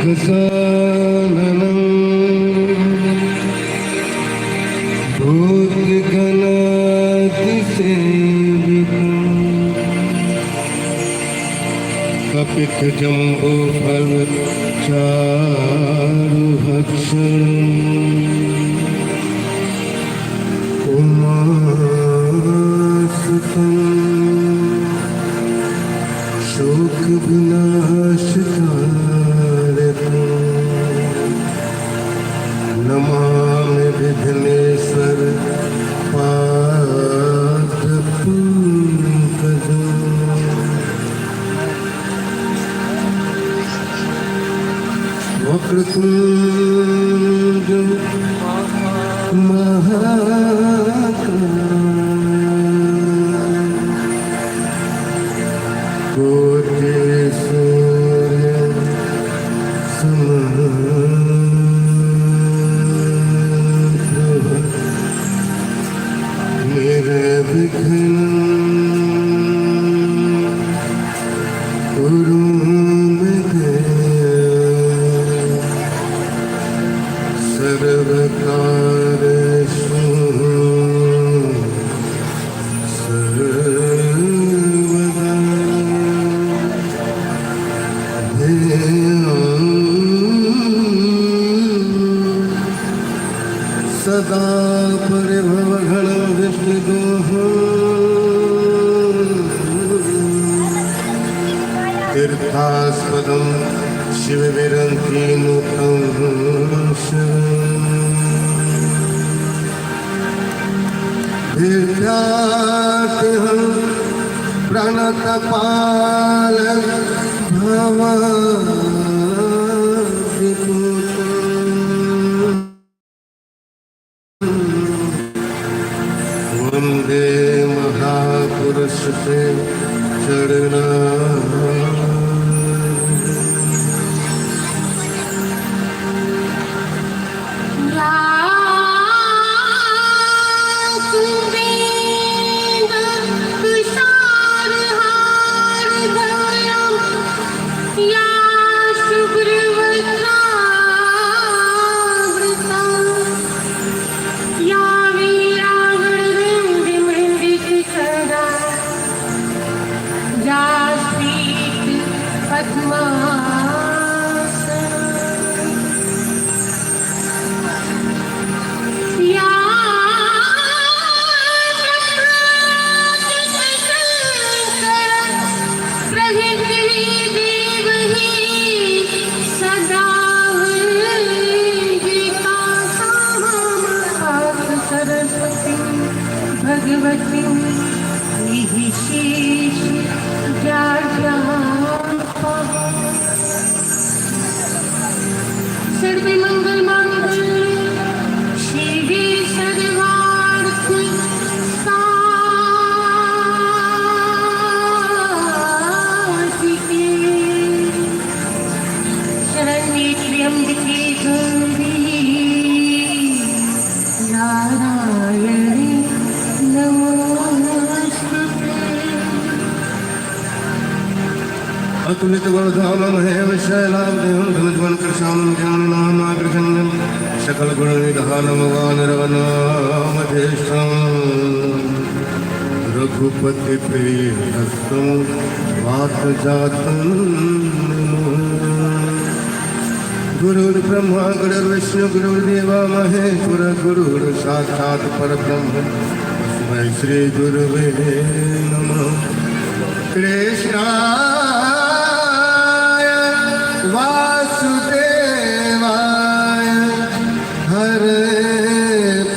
गजाननं भूतगणातिसेवितं कपितजम्बूफलचारुभक्षणम् उमासुतं शोकविनाशकारकम् नमामि विघ्नेश्वर पादपङ्कजम्। वक्रतुण्ड महाकाय कोटिसूर्य समप्रभ निर्विघ्नं कुरु मे देव सर्वकार्येषु सर्वदा सदा परिभवघनं विष्णुदोहं तीर्थास्पदं शिवविरन्तीनुतं तीर्थार्थिहं प्रणतपाल भवादिपूतं वन्दे महापुरुषते चरणाः। भगवती विशेष सर्व मंगल मंगल शिवे सर्वार्थ साधिके शरण्ये त्र्यंबके गौरी नारायणी अतुलित गुणधामं हेम शैलाब्देहं धनुज्वनं कृशानं ज्ञाननामाग्रगण्यं सकल गुणनिधानं वानरवनामधेष्टं रघुपति प्रियहस्तं वातजातं गुरुर्ब्रह्मा गुरुर्विष्णु गुरुर्देवो महेश्वर गुरुर्साक्षात् परब्रह्म तस्मै श्री गुरुवे नमः। कृष्णाय वासुदेवाय हरे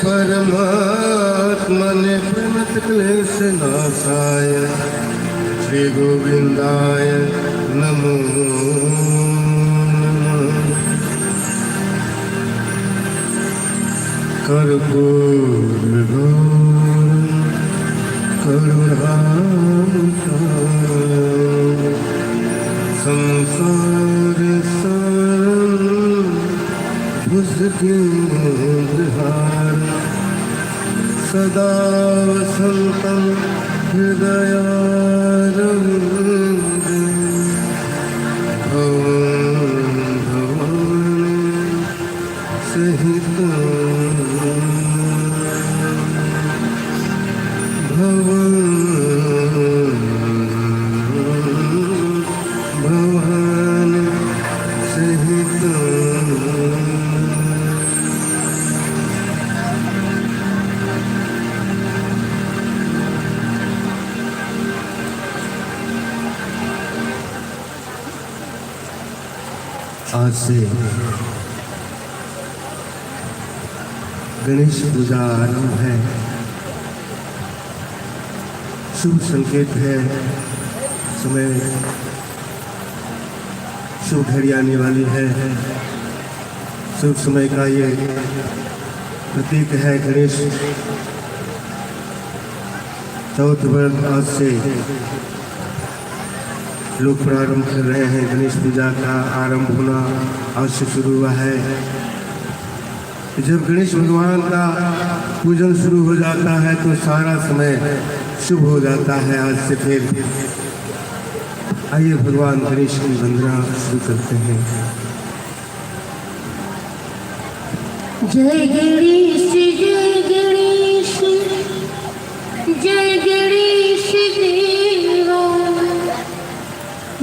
परमात्मने प्रणतक्लेशनाशाय श्री गोविन्दाय नमो नमः। कर्पूरगौरं करुणावतारं संसारसारं भुजगेन्द्रहारं सदा वसन्तं हृदयारविन्दे भवं भवानी सहितं भवं भवानी सहितं। आज से गणेश पूजा आरंभ है। शुभ संकेत है। समय शुभ घड़ी आने वाली है। शुभ समय का ये प्रतीक है गणेश चौथ व्रत। आज से लोग प्रारंभ कर रहे हैं। गणेश पूजा का आरंभ होना आज से शुरू हुआ है। जब गणेश भगवान का पूजन शुरू हो जाता है तो सारा समय शुभ हो जाता है। आज से फिर आइए भगवान गणेश की वंदना शुरू करते हैं। जय गणेश जय गणेश जय गणेश देवा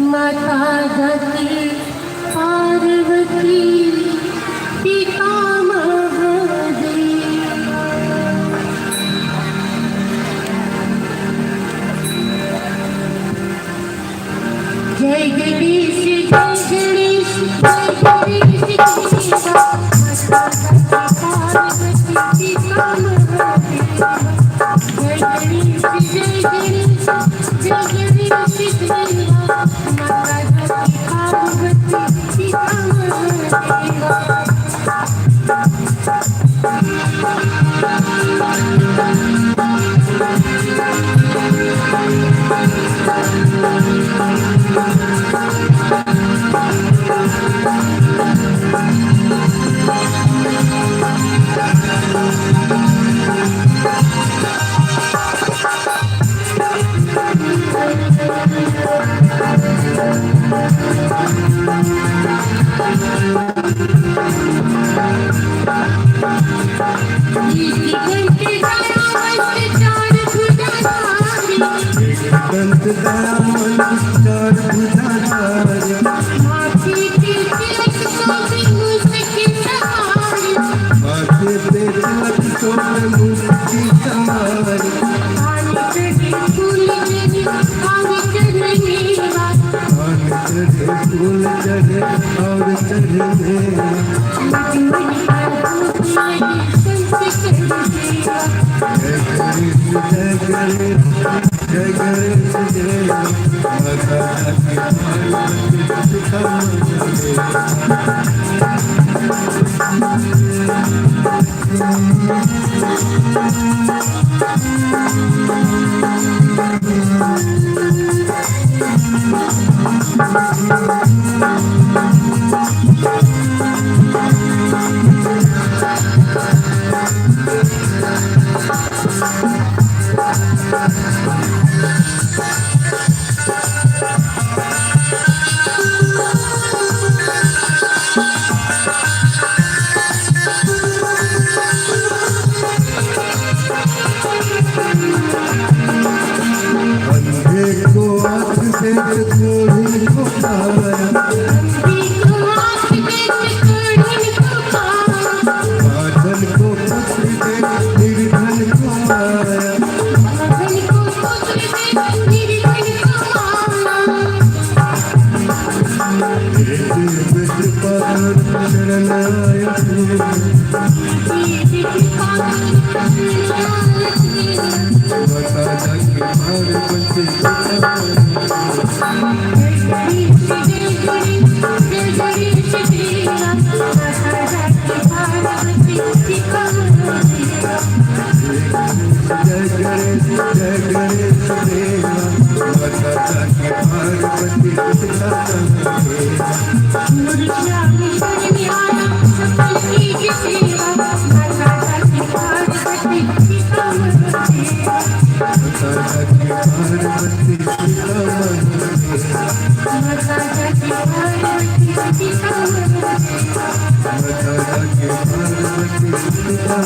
माता गति पार्वती पिता महादेव। जय गणेश जय गणेश जय गणेश देवा माता गति पार्वती पिता महादेव। जय गणेश जय गणेश जय गणेश देवा माता गति पार्वती पिता महादेव। Come जाके पार्वती सीता माता जाके पार्वती सीता माता जाके पार्वती सीता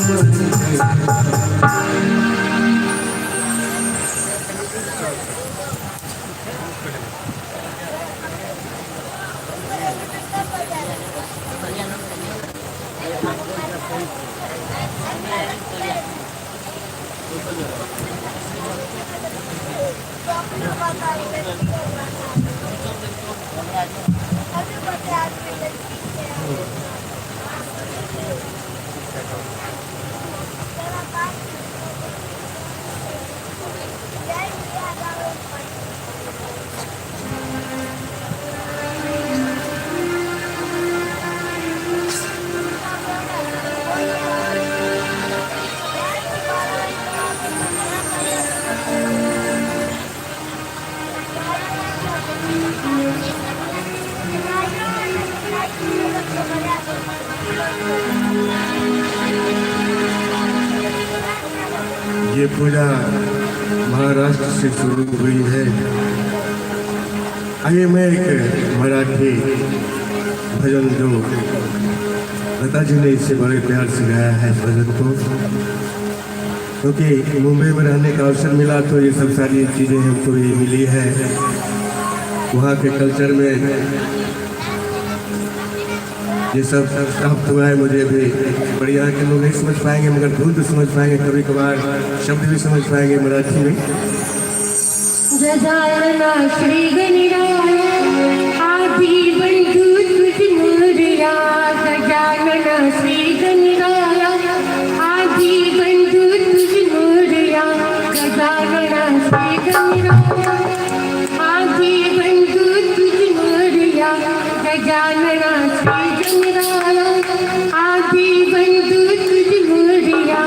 ये पूजा महाराष्ट्र से शुरू हुई है। आइए मैं एक मराठी भजन जो लता जी ने इससे बड़े प्यार से गाया है इस भजन को, क्योंकि मुंबई में रहने का अवसर मिला तो ये सब सारी चीज़ें हमको ये मिली है। वहाँ के कल्चर में ये सब प्राप्त हुआ है मुझे भी। बढ़िया के लोग नहीं समझ पाएंगे मगर धुन तो समझ पाएंगे, कभी कभार शब्द भी समझ पाएंगे मराठी में। गजानना श्री गणराय आदि बंधु तुझ मोरया। गजानना श्री गणराय आदि बंधु तुझ मोरया। गजानना श्री गणराय आदि बंधु तुझ मोरया। गजानना श्री गणराय आदि बंधु तुझ मोरया।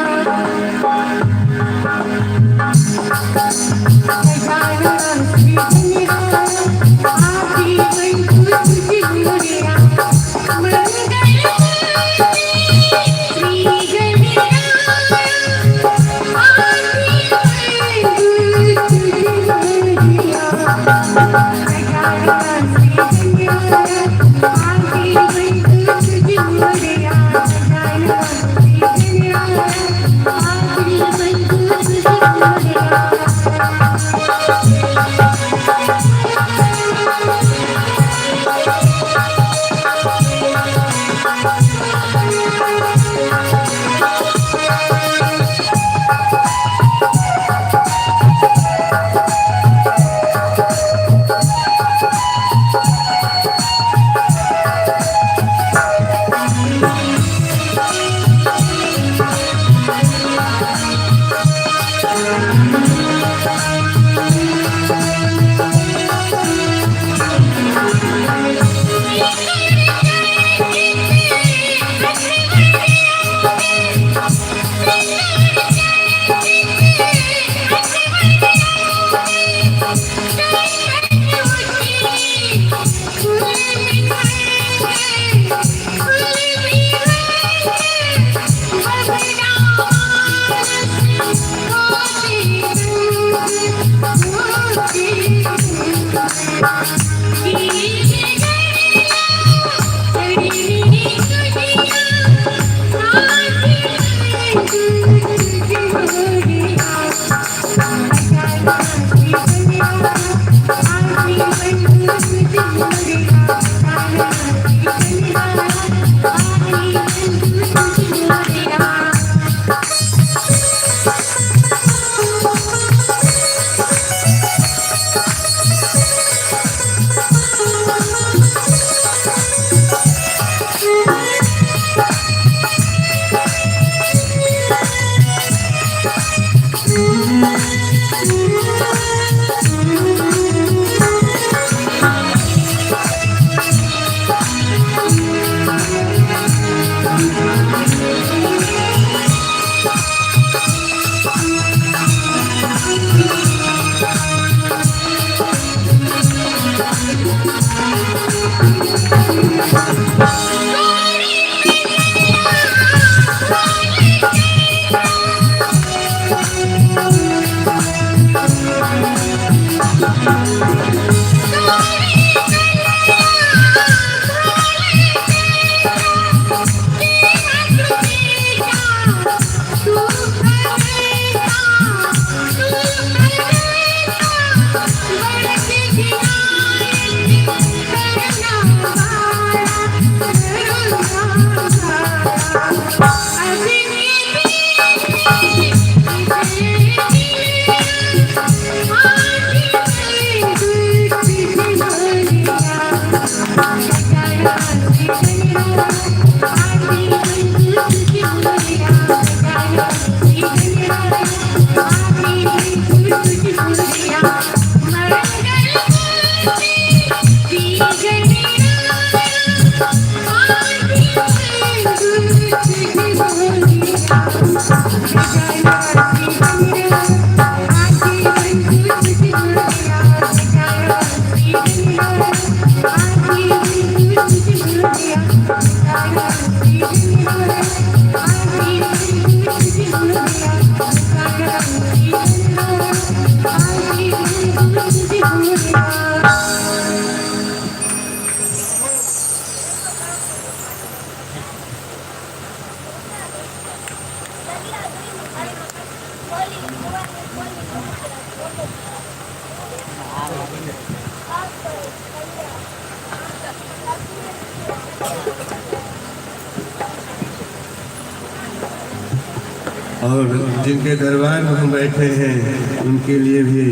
और जिनके दरबार में हम बैठे हैं उनके लिए भी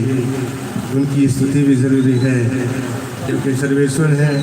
उनकी स्तुति भी जरूरी है, क्योंकि सर्वेश्वर है।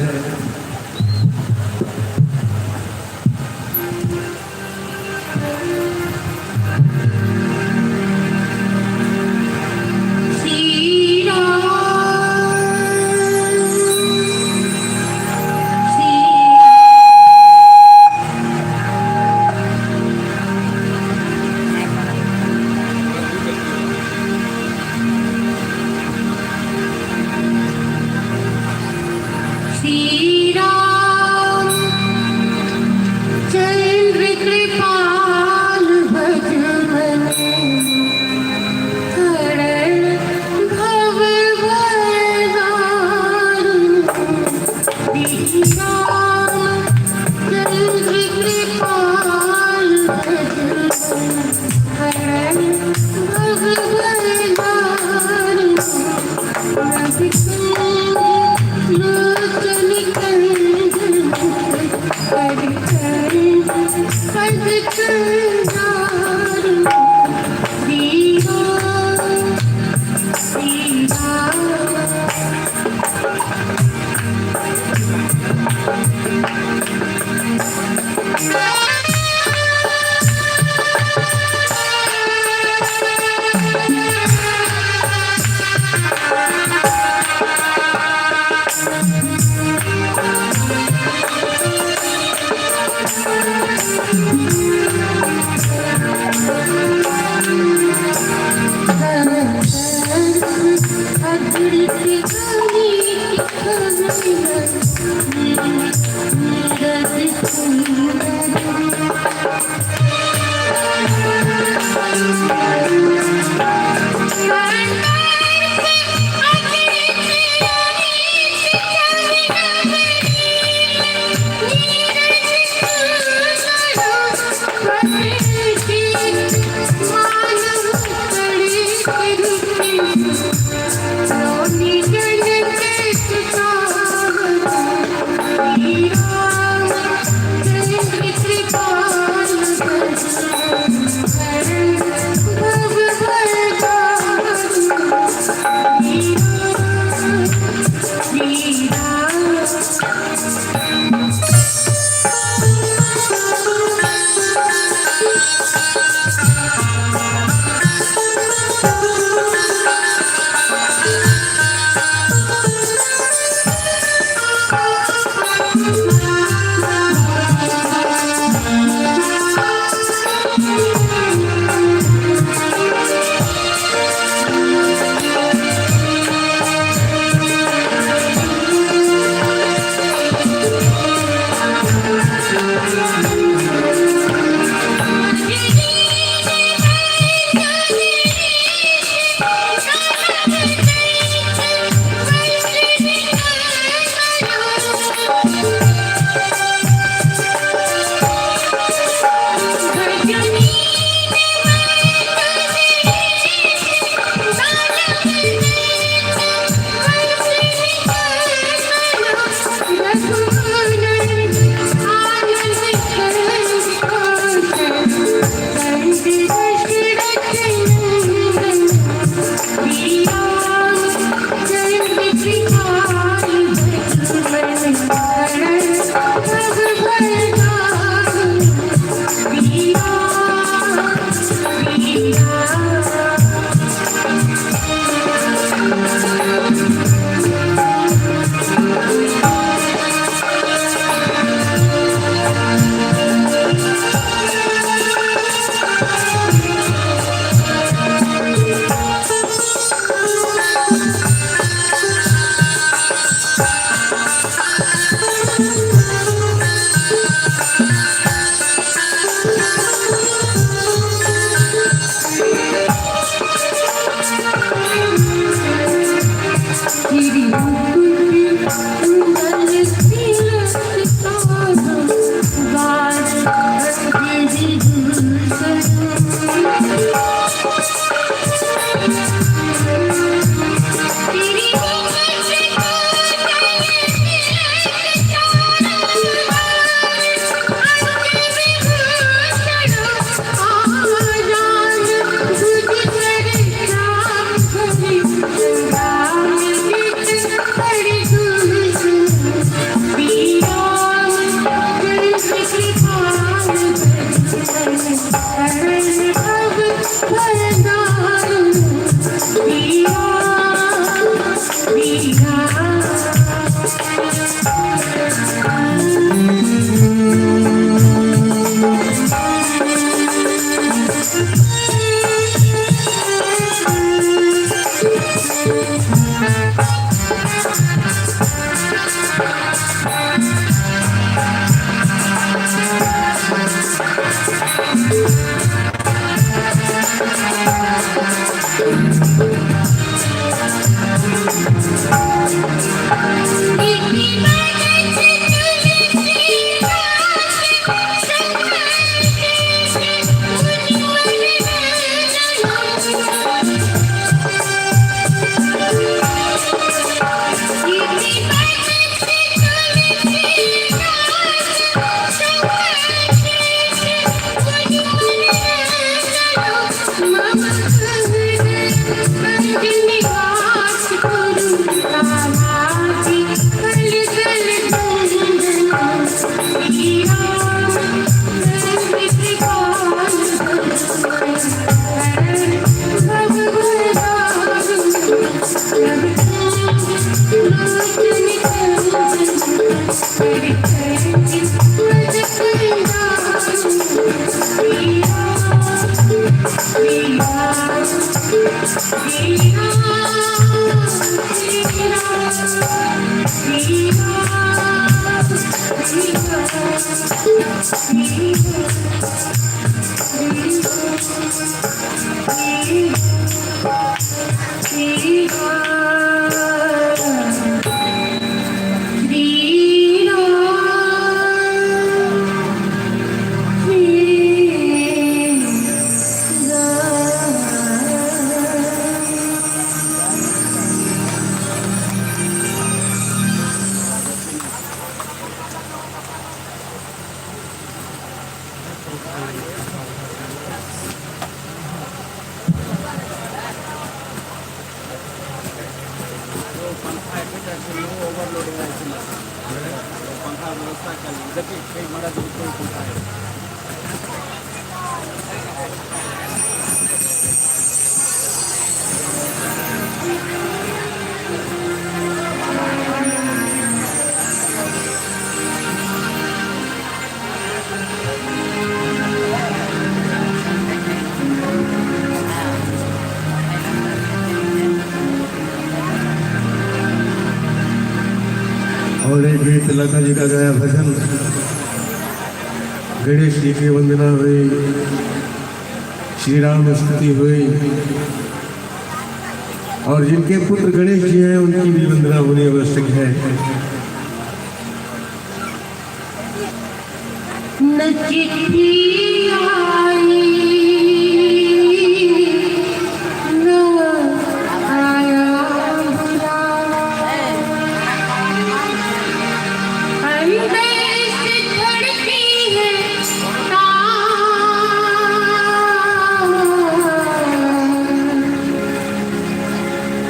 और एक गीत लता जी का गाया भजन गणेश जी की वंदना हुई, श्री राम स्तुति हुई, और जिनके पुत्र गणेश जी हैं उनकी भी वंदना होनी आवश्यक है। न चिट्ठी आई न आया बुलावा, अंदर से धड़की है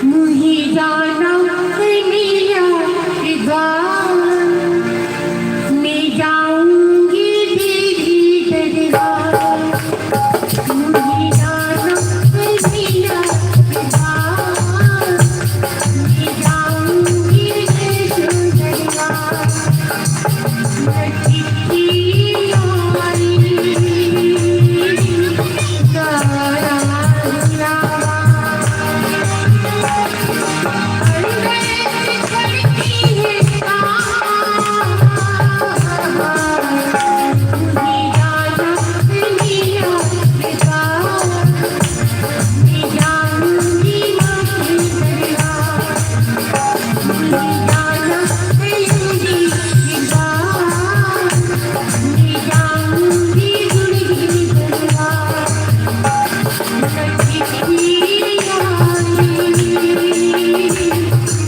मुही जाना कन्हैया के द्वार, मैं जाऊंगी तेरी दरबार, मुही जाना कन्हैया के द्वार, मैं जाऊंगी तेरी दरबार। चिट्ठी आई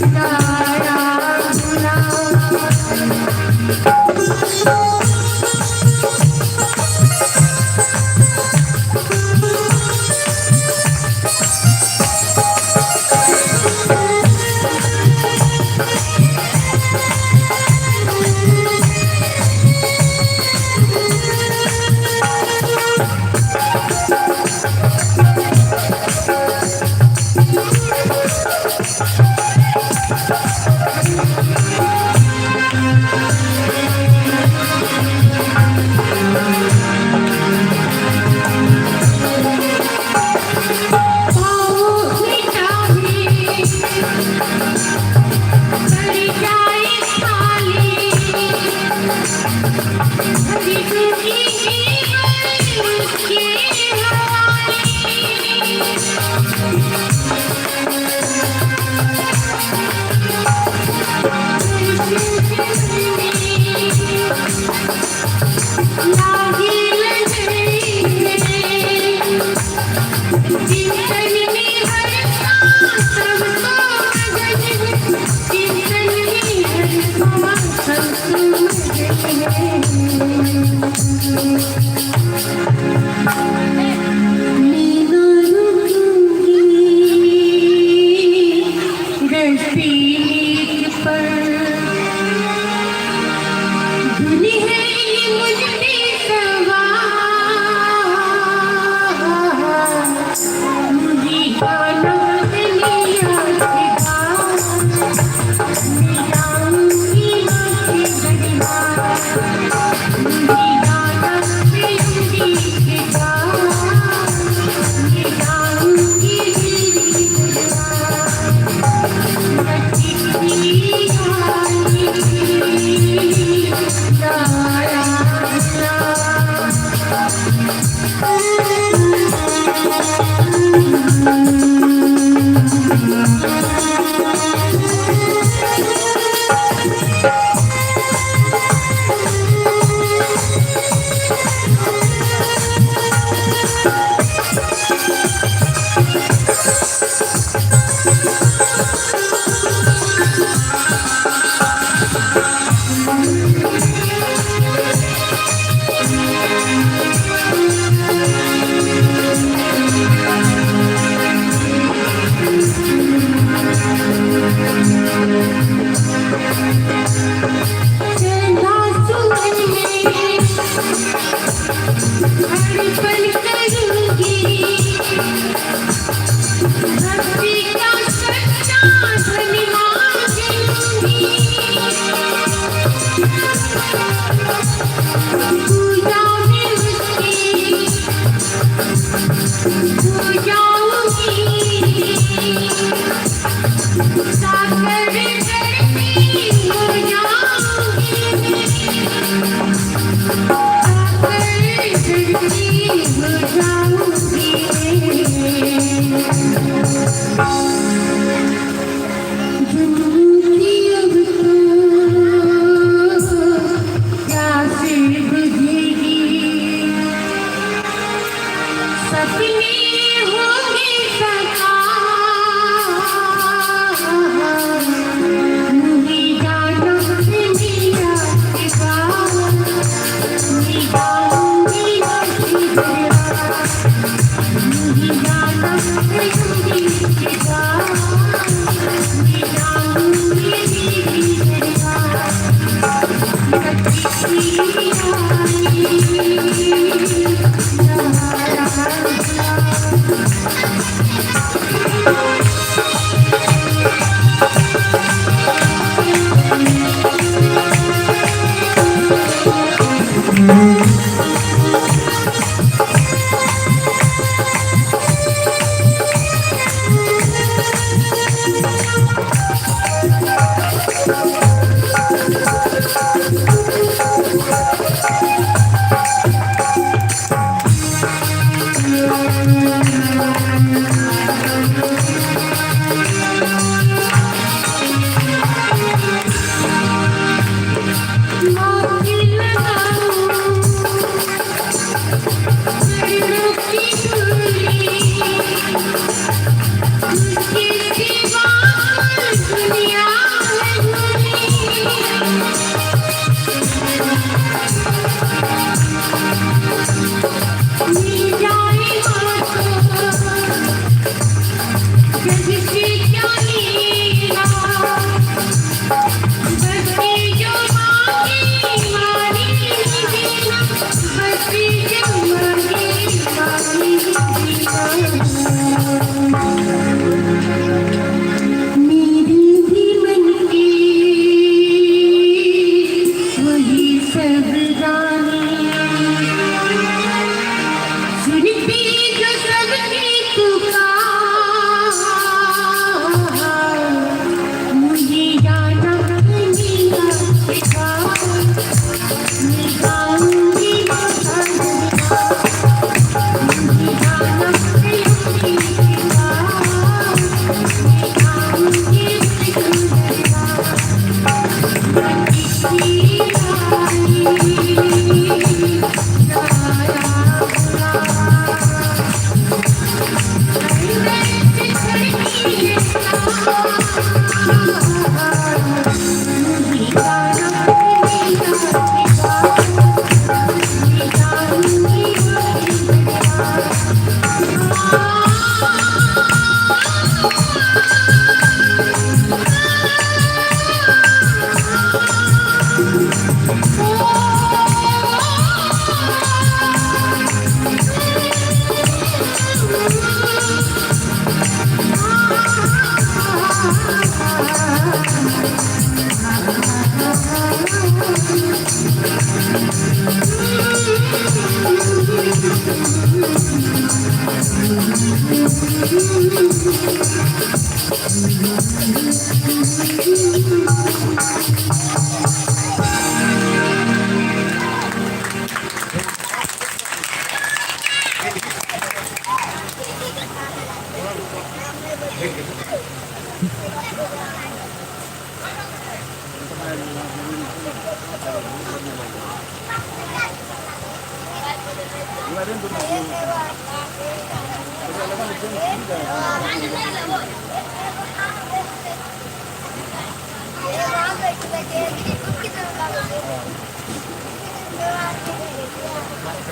तारा बुलावा,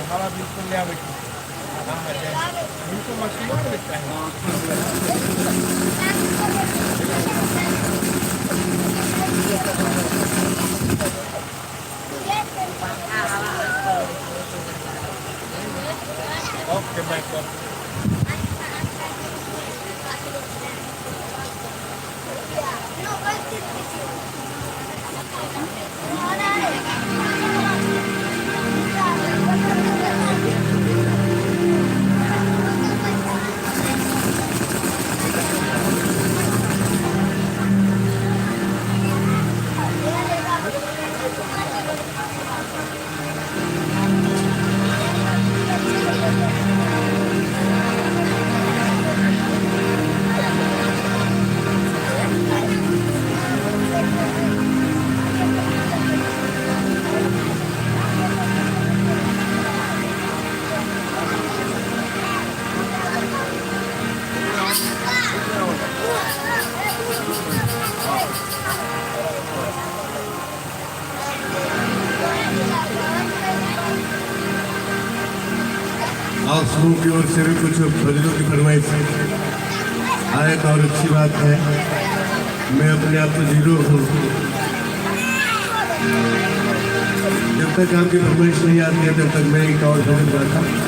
हवा बिल्कुल लिया बैठी बिल्कुल मछली और लगता है ओके बैठ आप सबों की ओर से भी कुछ फजलों की फरमाइश आए तो और अच्छी बात है। मैं अपने आप को जीरो हूँ, जब तक आपकी फरमाइश नहीं आती है तब तक मैं एक और फजल गाता हूँ।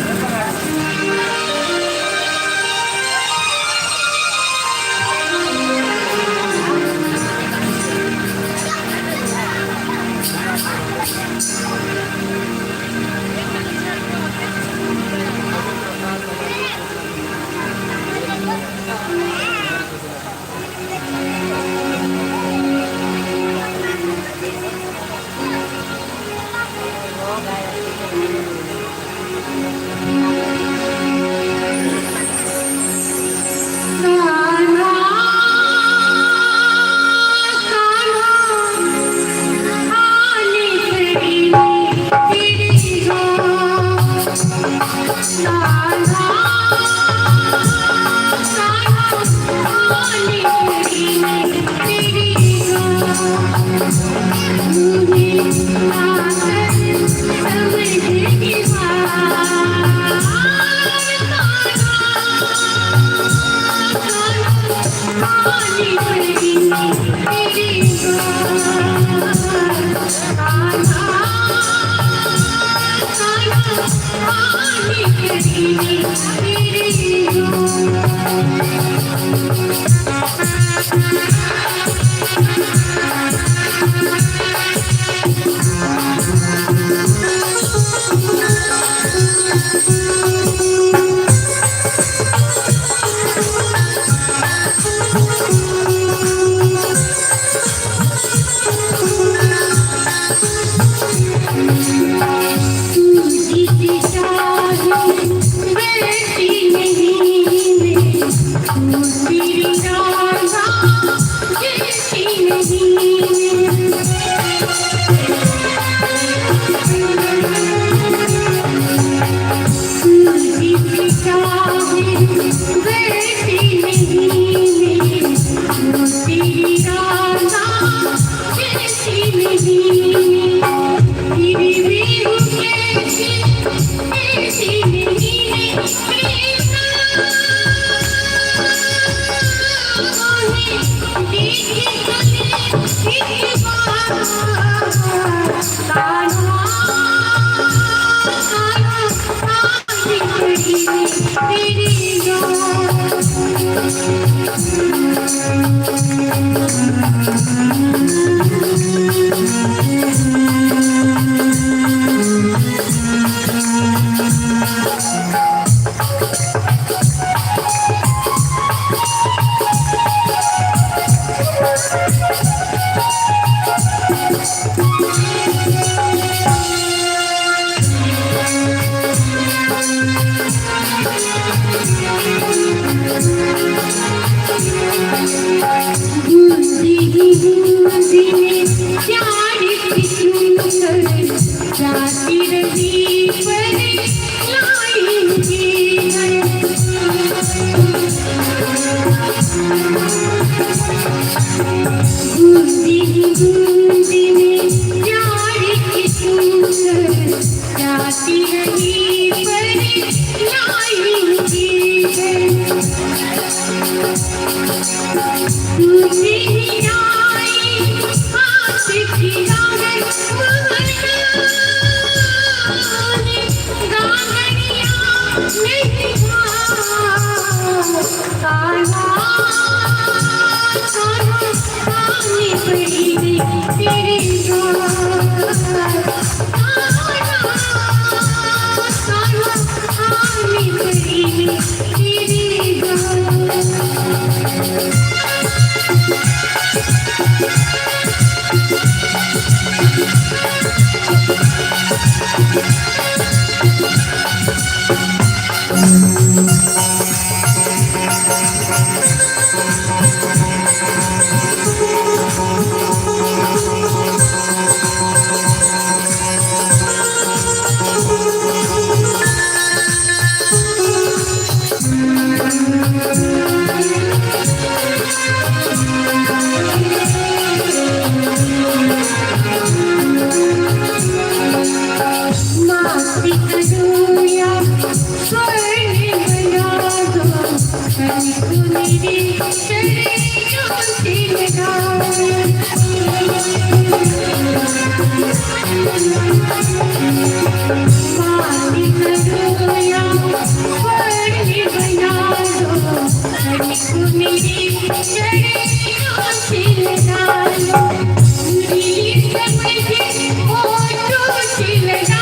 गूंजी गूंजी प्यार की तुझे ही आई हाथ की गागर महलाने गागरिया नहीं काला आने पड़ी तेरे आने पड़ी माटी करूया स्वर्ण बना दो तनिक मेरे चरणों से लगा माटी करूया स्वर्ण बना दो तनिक मेरे चरणों से लगा मेरी समझ होठों से लगा